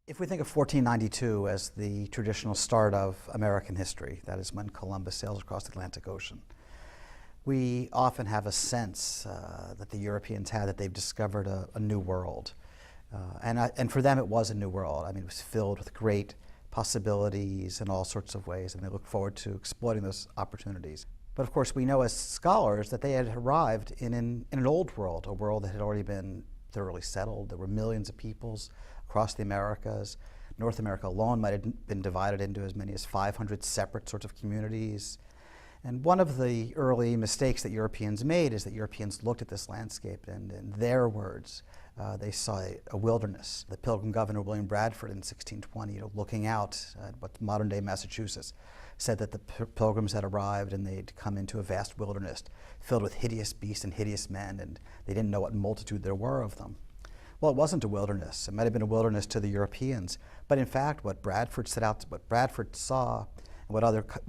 If we think of 1492 as the traditional start of American history, that is when Columbus sails across the Atlantic Ocean, we often have a sense that the Europeans had that they've discovered a new world. And for them it was a new world. I mean, it was filled with great possibilities in all sorts of ways, and they look forward to exploiting those opportunities. But of course we know as scholars that they had arrived in an old world, a world that had already been thoroughly settled. There were millions of peoples across the Americas. North America alone might have been divided into as many as 500 separate sorts of communities. And one of the early mistakes that Europeans made is that Europeans looked at this landscape and, in their words, they saw a wilderness. The Pilgrim governor, William Bradford, in 1620, looking out at what modern-day Massachusetts, said that the Pilgrims had arrived and they'd come into a vast wilderness filled with hideous beasts and hideous men, and they didn't know what multitude there were of them. Well, it wasn't a wilderness. It might have been a wilderness to the Europeans, but in fact, what Bradford saw, and what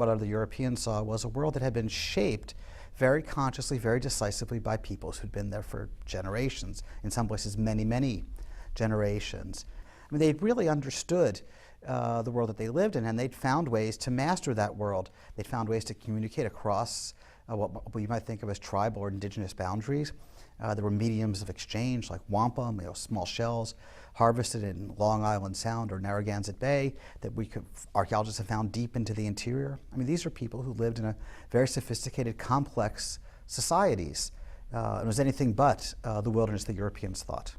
other Europeans saw, was a world that had been shaped very consciously, very decisively by peoples who'd been there for generations, in some places many, many generations. I mean, they'd really understood the world that they lived in, and they'd found ways to master that world. They'd found ways to communicate across what we might think of as tribal or indigenous boundaries. There were mediums of exchange like wampum, small shells, harvested in Long Island Sound or Narragansett Bay that archaeologists have found deep into the interior. I mean, these are people who lived in a very sophisticated, complex societies. It was anything but the wilderness the Europeans thought.